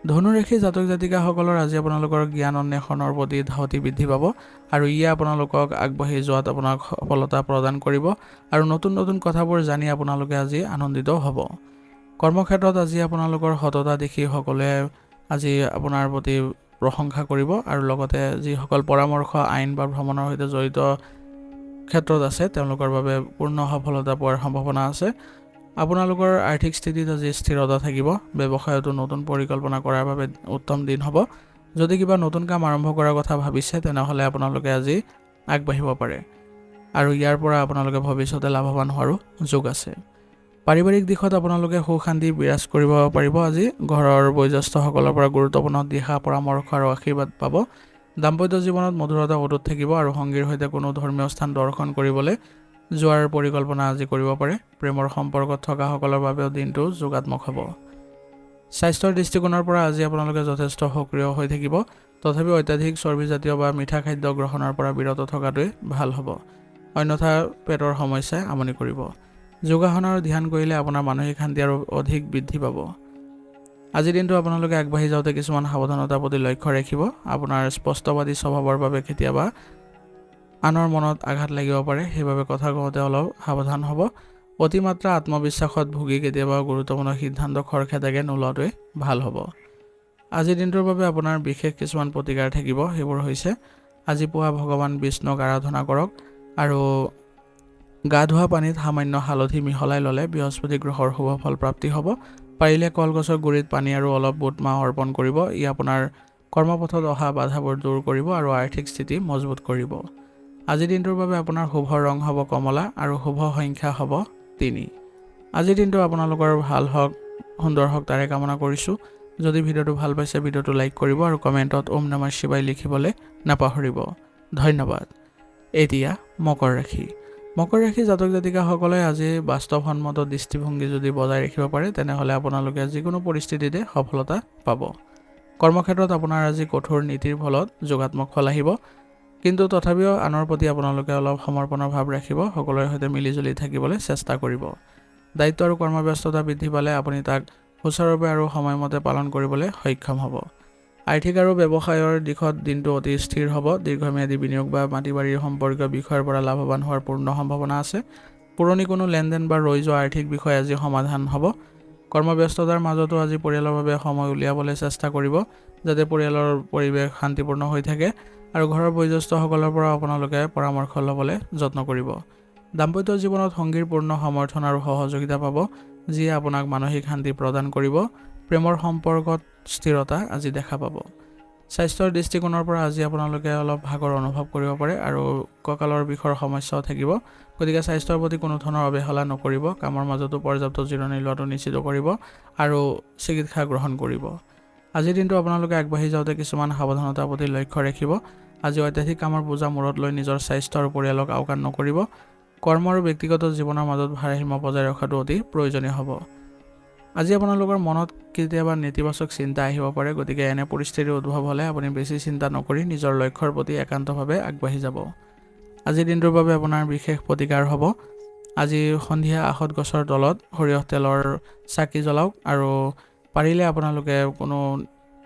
ধনু ৰাশি জাতক জাতিকাসকলৰ আজি আপোনালোকৰ জ্ঞান অন্বেষণৰ প্ৰতি ধাউতি বৃদ্ধি পাব আৰু ইয়ে আপোনালোকক আগবাঢ়ি যোৱাত আপোনাক সফলতা প্ৰদান কৰিব আৰু নতুন নতুন কথাবোৰ জানি আপোনালোকে আজি আনন্দিত হ'ব। কৰ্মক্ষেত্ৰত আজি আপোনালোকৰ সততা দেখি সকলোৱে আজি আপোনাৰ প্ৰতি প্ৰশংসা কৰিব আৰু লগতে যিসকল পৰামৰ্শ আইন বা ভ্ৰমণৰ সৈতে জড়িত ক্ষেত্ৰত আছে তেওঁলোকৰ বাবে পূৰ্ণ সফলতা পোৱাৰ সম্ভাৱনা আছে। আপোনালোকৰ আৰ্থিক স্থিতিত আজি স্থিৰতা থাকিব। ব্যৱসায়তো নতুন পৰিকল্পনা কৰাৰ বাবে উত্তম দিন হ'ব। যদি কিবা নতুন কাম আৰম্ভ কৰাৰ কথা ভাবিছে তেনেহ'লে আপোনালোকে আজি আগবাঢ়িব পাৰে আৰু ইয়াৰ পৰা আপোনালোকে ভৱিষ্যতে লাভৱান হোৱাৰো যোগ আছে। পাৰিবাৰিক দিশত আপোনালোকে সুখ শান্তি বিৰাজ কৰিব পাৰিব। আজি ঘৰৰ বয়োজ্যেষ্ঠসকলৰ পৰা গুৰুত্বপূৰ্ণ দিহা পৰামৰ্শ আৰু আশীৰ্বাদ পাব। দাম্পত্য জীৱনত মধুৰতা অটুট থাকিব আৰু সংগীৰ সৈতে কোনো ধৰ্মীয় স্থান দৰ্শন কৰিবলৈ যোৱাৰ পৰিকল্পনা আজি কৰিব পাৰে। প্ৰেমৰ সম্পৰ্কত থকাসকলৰ বাবেও দিনটো যোগাত্মক হ'ব। স্বাস্থ্যৰ দৃষ্টিকোণৰ পৰা আজি আপোনালোকে যথেষ্ট সক্ৰিয় হৈ থাকিব। তথাপিও অত্যাধিক চৰ্বিজাতীয় বা মিঠা খাদ্য গ্ৰহণৰ পৰা বিৰত থকাটোৱে ভাল হ'ব, অন্যথা পেটৰ সমস্যাই আমনি কৰিব। যোগাসন আৰু ধ্যান কৰিলে আপোনাৰ মানসিক শান্তি আৰু অধিক বৃদ্ধি পাব। আজিৰ দিনটো আপোনালোকে আগবাঢ়ি যাওঁতে কিছুমান সাৱধানতাৰ প্ৰতি লক্ষ্য ৰাখিব। আপোনাৰ স্পষ্টবাদী স্বভাৱৰ বাবে কেতিয়াবা আনৰ মনত আঘাত লাগিব পাৰে, সেইবাবে কথা কওঁতে অলপ সাৱধান হ'ব। অতিমাত্ৰা আত্মবিশ্বাসত ভুগি কেতিয়াবা গুৰুত্বপূৰ্ণ সিদ্ধান্ত খৰখেদাকে নোলোৱাটোৱে ভাল হ'ব। আজিৰ দিনটোৰ বাবে আপোনাৰ বিশেষ কিছুমান প্ৰতিকাৰ থাকিব। সেইবোৰ হৈছে আজি পুৱা ভগৱান বিষ্ণুক আৰাধনা কৰক আৰু গা ধোৱা পানীত সামান্য হালধি মিহলাই ল'লে বৃহস্পতি গ্ৰহৰ শুভ ফল প্ৰাপ্তি হ'ব। পাৰিলে কলগছৰ গুৰিত পানী আৰু অলপ বুট মাহ অৰ্পণ কৰিব। ই আপোনাৰ কৰ্মপথত অহা বাধাবোৰ দূৰ কৰিব আৰু আৰ্থিক স্থিতি মজবুত কৰিব। আজিৰ দিনটোৰ বাবে আপোনাৰ শুভ ৰং হ'ব কমলা আৰু শুভ সংখ্যা হ'ব 3। আজিৰ দিনটো আপোনালোকৰ ভাল হওক, সুন্দৰ হওক তাৰে কামনা কৰিছোঁ। যদি ভিডিঅ'টো ভাল পাইছে ভিডিঅ'টো লাইক কৰিব আৰু কমেণ্টত ওম নমঃ শিৱায় লিখিবলৈ নাপাহৰিব। ধন্যবাদ। এতিয়া মকৰ ৰাশি। মকৰ ৰাশি জাতক জাতিকাসকলে আজি বাস্তৱসন্মত দৃষ্টিভংগী যদি বজাই ৰাখিব পাৰে তেনেহ'লে আপোনালোকে যিকোনো পৰিস্থিতিতে সফলতা পাব। কৰ্মক্ষেত্ৰত আপোনাৰ আজি কঠোৰ নীতিৰ ফলত যোগাত্মক ফল আহিব, কিন্তু তথাপিও আনৰ প্ৰতি আপোনালোকে অলপ সমৰ্পণৰ ভাৱ ৰাখিব। সকলোৰে সৈতে মিলিজুলি থাকিবলৈ চেষ্টা কৰিব। দায়িত্ব আৰু কৰ্মব্যস্ততা বৃদ্ধি পালে আপুনি তাক সুচাৰুৰূপে আৰু সময়মতে পালন কৰিবলৈ সক্ষম হ'ব। আৰ্থিক আৰু ব্যৱসায়ৰ দিশত দিনটো অতি স্থিৰ হ'ব। দীৰ্ঘম্যাদী বিনিয়োগ বা মাটি বাৰীৰ সম্পৰ্কীয় বিষয়ৰ পৰা লাভৱান হোৱাৰ পূৰ্ণ সম্ভাৱনা আছে। পুৰণি কোনো লেনদেন বা ৰৈ যোৱা আৰ্থিক বিষয় আজি সমাধান হ'ব। কৰ্মব্যস্ততাৰ মাজতো আজি পৰিয়ালৰ বাবে সময় উলিয়াবলৈ চেষ্টা কৰিব, যাতে পৰিয়ালৰ পৰিৱেশ শান্তিপূৰ্ণ হৈ থাকে আৰু ঘৰৰ বয়োজ্যেষ্ঠসকলৰ পৰা আপোনালোকে পৰামৰ্শ ল'বলৈ যত্ন কৰিব। দাম্পত্য জীৱনত সংগীৰ পূৰ্ণ সমৰ্থন আৰু সহযোগিতা পাব, যিয়ে আপোনাক মানসিক শান্তি প্ৰদান কৰিব। প্ৰেমৰ সম্পৰ্কত স্থিৰতা আজি দেখা পাব। স্বাস্থ্যৰ দৃষ্টিকোণৰ পৰা আজি আপোনালোকে অলপ ভাগৰ অনুভৱ কৰিব পাৰে আৰু কঁকালৰ বিষৰ সমস্যাও থাকিব। গতিকে স্বাস্থ্যৰ প্ৰতি কোনো ধৰণৰ অৱহেলা নকৰিব। কামৰ মাজতো পৰ্যাপ্ত জিৰণি লোৱাটো নিশ্চিত কৰিব আৰু চিকিৎসা গ্ৰহণ কৰিব। আজিৰ দিনটো আপোনালোকে আগবাঢ়ি যাওঁতে কিছুমান সাৱধানতাৰ প্ৰতি লক্ষ্য ৰাখিব। আজি অত্যাধিক কামৰ বোজা মূৰত লৈ নিজৰ স্বাস্থ্য আৰু পৰিয়ালক আওকাণ নকৰিব। কৰ্ম আৰু ব্যক্তিগত জীৱনৰ মাজত ভাৰসাম্য বজাই ৰখাটো অতি প্ৰয়োজনীয় হ'ব। আজি আপোনালোকৰ মনত কেতিয়াবা নেতিবাচক চিন্তা আহিব পাৰে, গতিকে এনে পৰিস্থিতিৰ উদ্ভৱ হ'লে আপুনি বেছি চিন্তা নকৰি নিজৰ লক্ষ্যৰ প্ৰতি একান্তভাৱে আগবাঢ়ি যাব। আজিৰ দিনটোৰ বাবে আপোনাৰ বিশেষ প্ৰতিকাৰ হ'ব। আজি সন্ধিয়া আহঁত গছৰ তলত সৰিয়হ তেলৰ চাকি জ্বলাওক আৰু পাৰিলে আপোনালোকে কোনো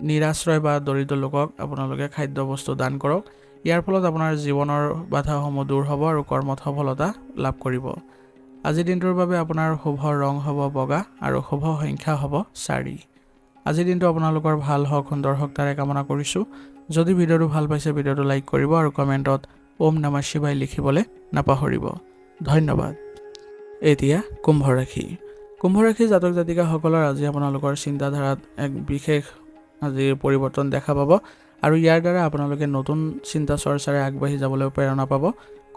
নিৰাশ্ৰয় বা দৰিদ্ৰ লোকক আপোনালোকে খাদ্য বস্তু দান কৰক। ইয়াৰ ফলত আপোনাৰ জীৱনৰ বাধাসমূহ দূৰ হ'ব আৰু কৰ্মত সফলতা লাভ কৰিব। আজিৰ দিনটোৰ বাবে আপোনাৰ শুভ ৰং হ'ব বগা আৰু শুভ সংখ্যা হ'ব 4। আজিৰ দিনটো আপোনালোকৰ ভাল হওক, সুন্দৰ হওক তাৰে কামনা কৰিছোঁ। যদি ভিডিঅ'টো ভাল পাইছে ভিডিঅ'টো লাইক কৰিব আৰু কমেণ্টত ওম নমঃ শিৱায় লিখিবলৈ নাপাহৰিব। ধন্যবাদ। এতিয়া কুম্ভ ৰাশি। কুম্ভ ৰাশি জাতক জাতিকাসকলৰ আজি আপোনালোকৰ চিন্তাধাৰাত এক বিশেষ আজি পৰিৱৰ্তন দেখা পাব আৰু ইয়াৰ দ্বাৰা আপোনালোকে নতুন চিন্তা চৰ্চাৰে আগবাঢ়ি যাবলৈ প্ৰেৰণা পাব।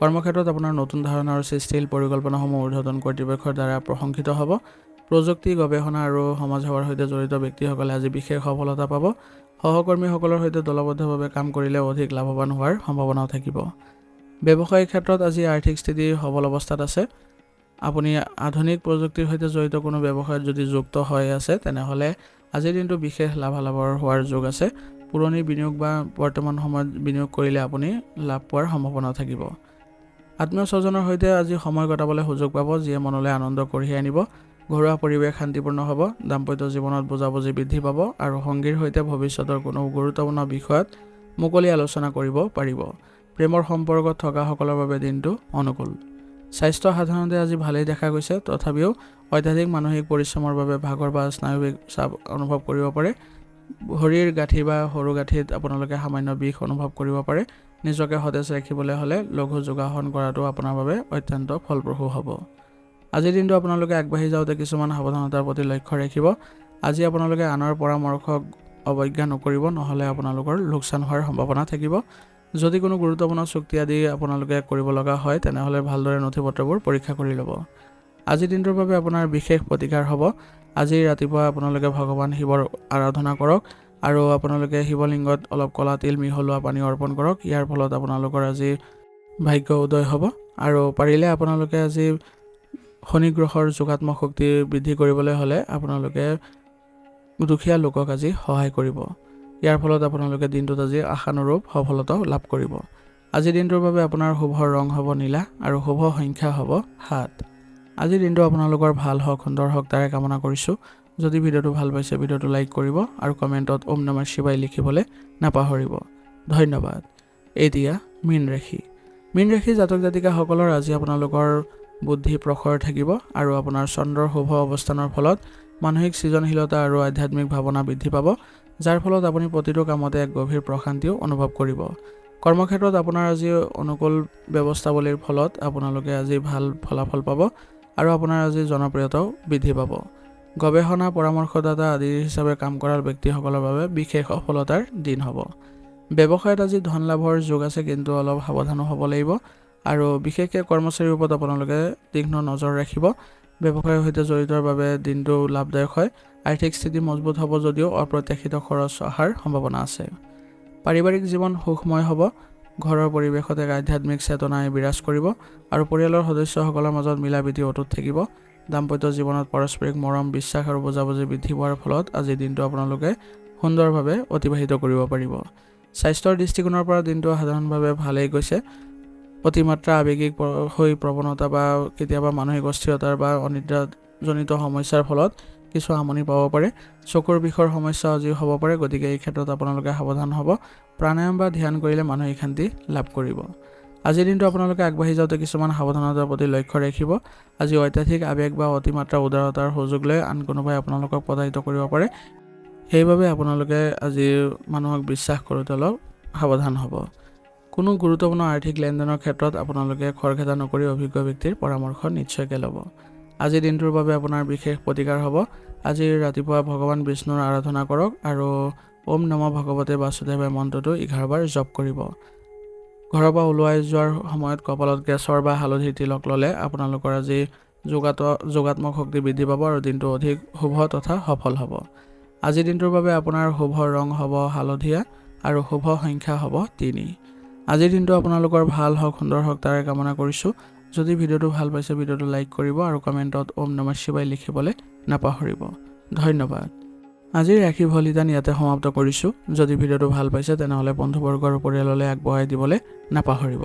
কৰ্মক্ষেত্ৰত আপোনাৰ নতুন ধাৰণাৰ সৃষ্টিশীল পৰিকল্পনাসমূহ ঊৰ্ধ্বতন কৰ্তৃপক্ষৰ দ্বাৰা প্ৰশংসিত হ'ব। প্ৰযুক্তি, গৱেষণা আৰু সমাজ সেৱাৰ সৈতে জড়িত ব্যক্তিসকলে আজি বিশেষ সফলতা পাব। সহকৰ্মীসকলৰ সৈতে দলবদ্ধভাৱে কাম কৰিলে অধিক লাভৱান হোৱাৰ সম্ভাৱনাও থাকিব। ব্যৱসায়িক ক্ষেত্ৰত আজি আৰ্থিক স্থিতি সবল অৱস্থাত আছে। আপুনি আধুনিক প্ৰযুক্তিৰ সৈতে জড়িত কোনো ব্যৱসায়ত যদি যুক্ত হৈ আছে তেনেহ'লে আজিৰ দিনটো বিশেষ লাভালাভৰ হোৱাৰ যোগ আছে। পুৰণি বিনিয়োগ বা বৰ্তমান সময়ত বিনিয়োগ কৰিলে আপুনি লাভ পোৱাৰ সম্ভাৱনা থাকিব। আত্মীয় স্বজনৰ সৈতে আজি সময় কটাবলৈ সুযোগ পাব, যিয়ে মনলৈ আনন্দ কঢ়িয়াই আনিব। ঘৰুৱা পৰিৱেশ শান্তিপূৰ্ণ হ'ব। দাম্পত্য জীৱনত বুজাবুজি বৃদ্ধি পাব আৰু সংগীৰ সৈতে ভৱিষ্যতৰ কোনো গুৰুত্বপূৰ্ণ বিষয়ত মুকলি আলোচনা কৰিব পাৰিব। প্ৰেমৰ সম্পৰ্কত থকাসকলৰ বাবে দিনটো অনুকূল। স্বাস্থ্য সাধাৰণতে আজি ভালেই দেখা গৈছে, তথাপিও অত্যাধিক মানসিক পৰিশ্ৰমৰ বাবে ভাগৰ বা স্নায়ুবিক চাপ অনুভৱ কৰিব পাৰে। ভৰিৰ গাঁঠি বা সৰু গাঁঠিত আপোনালোকে সামান্য বিষ অনুভৱ কৰিব পাৰে। নিজকে সতেজ ৰাখিবলৈ হ'লে লঘু যোগাসন কৰাটো আপোনাৰ বাবে অত্যন্ত ফলপ্ৰসূ হ'ব। আজিৰ দিনটো আপোনালোকে আগবাঢ়ি যাওঁতে কিছুমান সাৱধানতাৰ প্ৰতি লক্ষ্য ৰাখিব। আজি আপোনালোকে আনৰ পৰামৰ্শক অৱজ্ঞা নকৰিব, নহ'লে আপোনালোকৰ লোকচান হোৱাৰ সম্ভাৱনা থাকিব। যদি কোনো গুৰুত্বপূৰ্ণ চুক্তি আদি আপোনালোকে কৰিব লগা হয় তেনেহ'লে ভালদৰে নথিপত্ৰবোৰ পৰীক্ষা কৰি ল'ব। আজিৰ দিনটোৰ বাবে আপোনাৰ বিশেষ প্ৰতিকাৰ হ'ব। আজি ৰাতিপুৱা আপোনালোকে ভগৱান শিৱৰ আৰাধনা কৰক আৰু আপোনালোকে শিৱলিংগত অলপ ক'লা তিল মিহলোৱা পানী অৰ্পণ কৰক। ইয়াৰ ফলত আপোনালোকৰ আজি ভাগ্য উদয় হ'ব আৰু পাৰিলে আপোনালোকে আজি শনি গ্ৰহৰ যোগাত্মক শক্তি বৃদ্ধি কৰিবলৈ হ'লে আপোনালোকে দুখীয়া লোকক আজি সহায় কৰিব। ইয়াৰ ফলত আপোনালোকে দিনটোত আজি আশানুৰূপ সফলতাও লাভ কৰিব। আজিৰ দিনটোৰ বাবে আপোনাৰ শুভ ৰং হ'ব নীলা আৰু শুভ সংখ্যা হ'ব 7। আজিৰ দিনটো আপোনালোকৰ ভাল হওক, সুন্দৰ হওক তাৰে কামনা কৰিছোঁ। যদি ভিডিঅ'টো ভাল পাইছে ভিডিঅ'টো লাইক কৰিব আৰু কমেণ্টত ওম নমঃ শিৱায় লিখিবলৈ নাপাহৰিব। ধন্যবাদ। এতিয়া মীন ৰাশি। মীন ৰাশি জাতক জাতিকাসকলৰ আজি আপোনালোকৰ বুদ্ধি প্ৰখৰ থাকিব আৰু আপোনাৰ চন্দ্ৰৰ শুভ অৱস্থানৰ ফলত মানসিক সৃজনশীলতা আৰু আধ্যাত্মিক ভাৱনা বৃদ্ধি পাব, যাৰ ফলত আপুনি প্ৰতিটো কামতে এক গভীৰ প্ৰশান্তিও অনুভৱ কৰিব। কৰ্মক্ষেত্ৰত আপোনাৰ আজি অনুকূল ব্যৱস্থাৱলীৰ ফলত আপোনালোকে আজি ভাল ফলাফল পাব আৰু আপোনাৰ আজি জনপ্ৰিয়তাও বৃদ্ধি পাব। গৱেষণা, পৰামৰ্শদাতা আদি হিচাপে কাম কৰা ব্যক্তিসকলৰ বাবে বিশেষ সফলতাৰ দিন হ'ব। ব্যৱসায়ত আজি ধন লাভৰ যোগ আছে, কিন্তু অলপ সাৱধানো হ'ব লাগিব আৰু বিশেষকৈ কৰ্মচাৰীৰ ওপৰত আপোনালোকে তীক্ষ্ণ নজৰ ৰাখিব। ব্যৱসায়ৰ সৈতে জড়িতৰ বাবে দিনটো লাভদায়ক হয়। আৰ্থিক স্থিতি মজবুত হ'ব যদিও অপ্ৰত্যাশিত খৰচ অহাৰ সম্ভাৱনা আছে। পাৰিবাৰিক জীৱন সুখময় হ'ব। ঘৰৰ পৰিৱেশত এক আধ্যাত্মিক চেতনাই বিৰাজ কৰিব আৰু পৰিয়ালৰ সদস্যসকলৰ মাজত মিলাপ্ৰীতি অটুট থাকিব। দাম্পত্য জীৱনত পাৰস্পৰিক মৰম, বিশ্বাস আৰু বুজাবুজি বৃদ্ধি পোৱাৰ ফলত আজিৰ দিনটো আপোনালোকে সুন্দৰভাৱে অতিবাহিত কৰিব পাৰিব। স্বাস্থ্যৰ দৃষ্টিকোণৰ পৰা দিনটো সাধাৰণভাৱে ভালেই গৈছে। অতিমাত্ৰা আৱেগিক হৈ প্ৰৱণতা বা কেতিয়াবা মানসিক অস্থিৰতাৰ বা অনিদ্ৰাজনিত সমস্যাৰ ফলত কিছু আমনি পাব পাৰে। চকুৰ বিষৰ সমস্যা আজিও হ'ব পাৰে, গতিকে এই ক্ষেত্ৰত আপোনালোকে সাৱধান হ'ব। প্ৰাণায়াম বা ধ্যান কৰিলে মানসিক শান্তি লাভ কৰিব। আজিৰ দিনটো আপোনালোকে আগবাঢ়ি যাওঁতে কিছুমান সাৱধানতাৰ প্ৰতি লক্ষ্য ৰাখিব। আজি অত্যাধিক আৱেগ বা অতিমাত্ৰা উদাৰতাৰ সুযোগ লৈ আন কোনোবাই আপোনালোকক প্ৰতাৰিত কৰিব পাৰে। সেইবাবে আপোনালোকে আজি মানুহক বিশ্বাস কৰোঁতে অলপ সাৱধান হ'ব। কোনো গুৰুত্বপূৰ্ণ আৰ্থিক লেনদেনৰ ক্ষেত্ৰত আপোনালোকে খৰখেদা নকৰি অভিজ্ঞ ব্যক্তিৰ পৰামৰ্শ নিশ্চয়কৈ ল'ব। আজিৰ দিনটোৰ বাবে আপোনাৰ বিশেষ প্ৰতিকাৰ হ'ব। আজি ৰাতিপুৱা ভগৱান বিষ্ণুৰ আৰাধনা কৰক আৰু ওম নমঃ ভগৱতে বাসুদেৱায় মন্ত্ৰটো 11 বাৰ জপ কৰিব। ঘৰৰ পৰা ওলাই যোৱাৰ সময়ত কপালত গেছৰ বা হালধিৰ তিলক ল'লে আপোনালোকৰ আজি যোগাত্মক শক্তি বৃদ্ধি পাব আৰু দিনটো অধিক শুভ তথা সফল হ'ব। আজিৰ দিনটোৰ বাবে আপোনাৰ শুভ ৰং হ'ব হালধীয়া আৰু শুভ সংখ্যা হ'ব 3। আজিৰ দিনটো আপোনালোকৰ ভাল হওক, সুন্দৰ হওক তাৰে কামনা কৰিছোঁ। যদি ভিডিঅ'টো ভাল পাইছে ভিডিঅ'টো লাইক কৰিব আৰু কমেণ্টত ওম নমঃ শিৱায় লিখিবলৈ নাপাহৰিব। ধন্যবাদ। আজিৰ ৰাশি ফলিতান ইয়াতে সমাপ্ত কৰিছোঁ। যদি ভিডিঅ'টো ভাল পাইছে তেনেহ'লে বন্ধুবৰ্গ আৰু পৰিয়াললৈ আগবঢ়াই দিবলৈ নাপাহৰিব।